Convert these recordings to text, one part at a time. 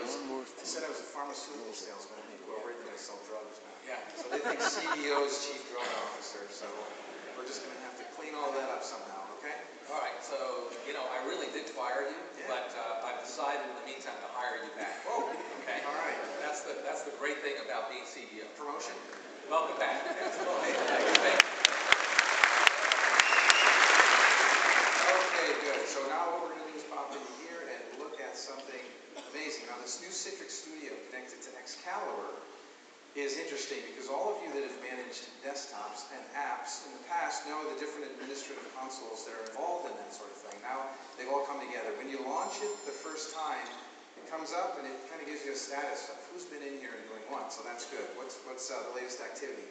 I said I was a pharmaceutical salesman. People are worried that I sell drugs now. Yeah. So they think CEO is chief drug officer. So we're just going to have to clean all that up somehow, okay? All right. So, I really did fire you, but I've decided in the meantime to hire you back. Oh, okay. All right. That's the great thing about being CEO. Promotion. Welcome back. Okay, good. So now what we're going to do is pop in here and look at something amazing. Now this new Citrix Studio connected to Excalibur is interesting because all of you that have managed desktops and apps in the past know the different administrative consoles that are involved in that sort of thing. Now they've all come together. When you launch it the first time, it comes up and it kind of gives you a status of who's been in here and doing what. So that's good. What's the latest activity?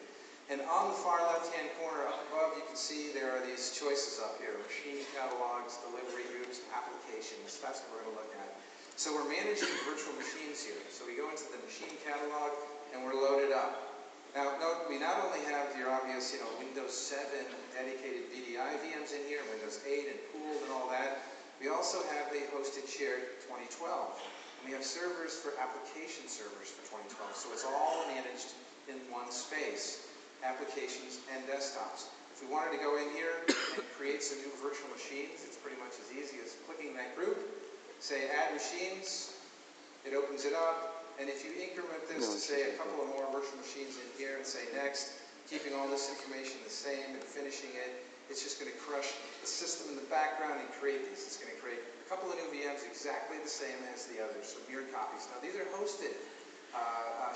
And on the far left-hand corner up above, you can see there are these choices up here: machine catalogs, delivery groups, applications. That's what we're going to look at. So we're managing virtual machines here. So we go into the machine catalog and we're loaded up. Now note, we not only have your obvious, Windows 7 dedicated VDI VMs in here, Windows 8 and pooled and all that. We also have a hosted shared 2012. And we have servers for application servers for 2012. So it's all managed in one space. Applications and desktops. If we wanted to go in here and create some new virtual machines, it's pretty much as easy as clicking that group, say add machines, it opens it up, and if you increment this to say a couple of more virtual machines in here and say next, keeping all this information the same and finishing it, it's just going to crush the system in the background and create these. It's going to create a couple of new VMs exactly the same as the others, so mirrored copies. Now these are hosted.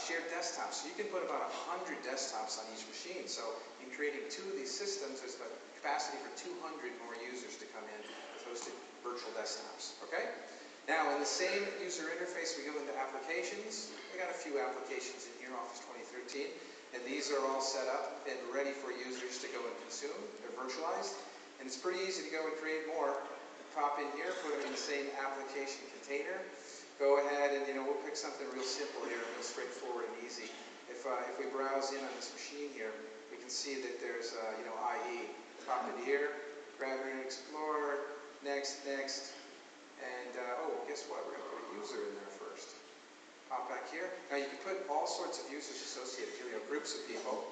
Shared desktops. So you can put about 100 desktops on each machine. So in creating two of these systems, there's about capacity for 200 more users to come in with hosted virtual desktops. Okay? Now in the same user interface, we go into applications. We got a few applications in here, Office 2013, and these are all set up and ready for users to go and consume. They're virtualized, and it's pretty easy to go and create more. Pop in here, put them in the same application container. Go ahead and, we'll pick something real simple here, real straightforward and easy. If we browse in on this machine here, we can see that there's, IE. Pop it here, grab it and explore, next, and, guess what? We're going to put a user in there first. Pop back here. Now you can put all sorts of users associated here, groups of people,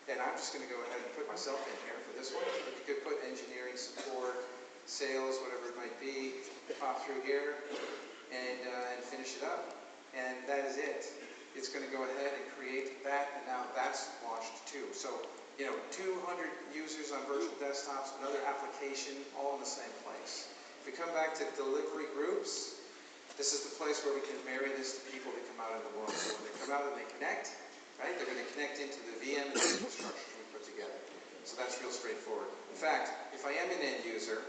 and I'm just going to go ahead and put myself in here for this one. You could put engineering, support, sales, whatever it might be. Pop through here. And finish it up, and that is it. It's going to go ahead and create that, and now that's launched too. So, 200 users on virtual desktops, another application, all in the same place. If we come back to delivery groups, this is the place where we can marry this to people that come out in the world. So when they come out and they connect, right, they're going to connect into the VM and the infrastructure we put together. So that's real straightforward. In fact, if I am an end user,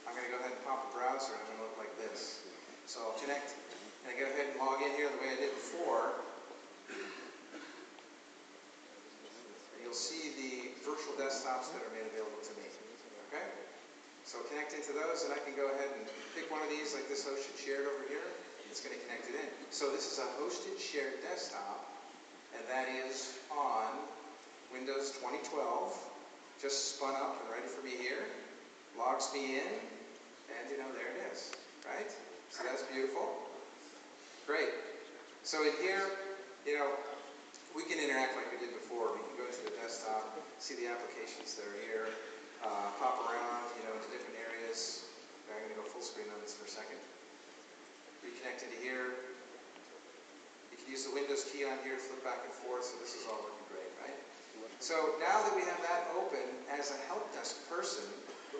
I'm going to go ahead and pop a browser, and I'm going to look like this. So I'll connect, and I go ahead and log in here the way I did before. And you'll see the virtual desktops that are made available to me. Okay? So connect into those, and I can go ahead and pick one of these, like this hosted shared over here. It's going to connect it in. So this is a hosted shared desktop, and that is on Windows 2012. Just spun up and ready for me here. Logs me in, and there it is. Right? So that's beautiful. Great. So in here, we can interact like we did before. We can go to the desktop, see the applications that are here, pop around, into different areas. I'm going to go full screen on this for a second. Reconnect into here. You can use the Windows key on here to flip back and forth, so this is all working great, right? So now that we have that open, as a help desk person,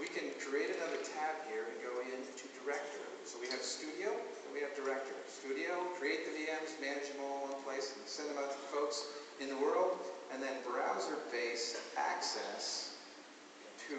we can create another tab here and go into Director. So we have Studio and we have Director. Studio, create the VMs, manage them all in one place, and send them out to the folks in the world, and then browser-based access to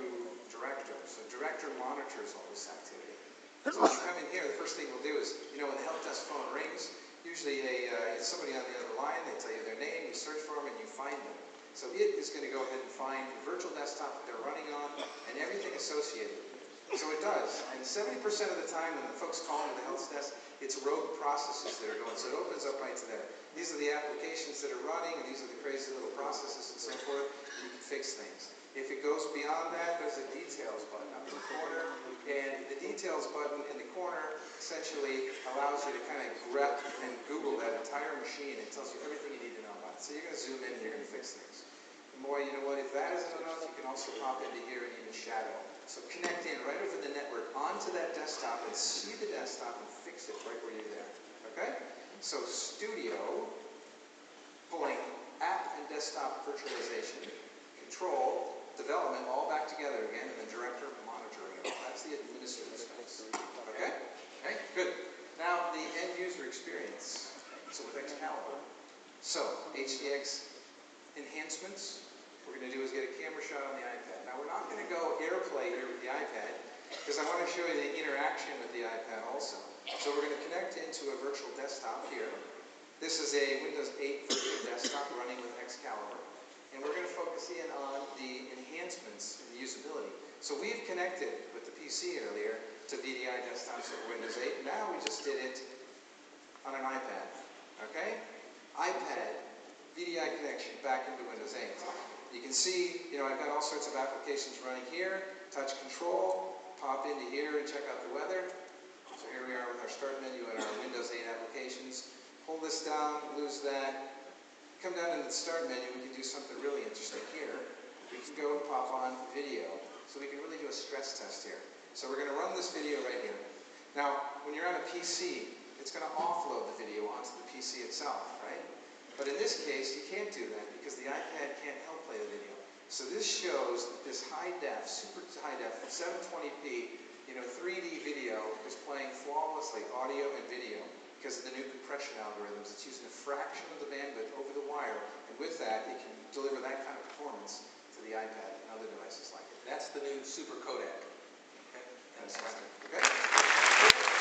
Director. So Director monitors all this activity. So when you come in here, the first thing we'll do is, when the help desk phone rings, usually it's somebody on the other line, they tell you their name, you search for them, and you find them. So it is going to go ahead and find the virtual desktop that they're running on and everything associated with it. So it does. And 70% of the time when the folks call into the health desk, it's rogue processes that are going. So it opens up right to there. These are the applications that are running, and these are the crazy little processes and so forth. You can fix things. If it goes beyond that, there's a details button up in the corner. And the details button in the corner essentially allows you to kind of grep and Google that entire machine. It tells you everything you need to know about it. So you're going to zoom in and you're going to fix things. And boy, you know what? If that isn't enough, you can also pop into here and even shadow. So connect in right over the network onto that desktop and see the desktop and fix it right where you're there. Okay? So Studio, pulling app and desktop virtualization, control, development, all back together again, and then director monitoring it all. That's the administrative space. Okay? Okay, good. Now the end user experience. So with Excalibur. So HDX enhancements, what we're going to do is get a camera shot on the iPad. Now we're not going to go AirPlay here with the iPad, because I want to show you the interaction with the iPad also. So we're going to connect into a virtual desktop here. This is a Windows 8 virtual desktop running with Excalibur. And we're going to focus in on the enhancements and the usability. So we've connected with the PC earlier to VDI desktops for Windows 8. Now we just did it on an iPad. Okay? iPad, VDI connection back into Windows 8. You can see, I've got all sorts of applications running here. Touch control, pop into here and check out the weather. So here we are with our start menu and our Windows 8 applications. Pull this down, lose that. Come down into the start menu, we can do something really interesting here. We can go and pop on video. So we can really do a stress test here. So we're going to run this video right here. Now, when you're on a PC, it's going to offload the video onto the PC itself, right? But in this case, you can't do that because the iPad can't help play the video. So this shows that this high def, super high def, 720p, 3D video is playing flawlessly, audio and video, because of the new compression algorithms. It's using a fraction of the bandwidth over the wire, and with that, it can deliver that kind of performance to the iPad and other devices like it. That's the new super codec. Okay? That's right. Okay?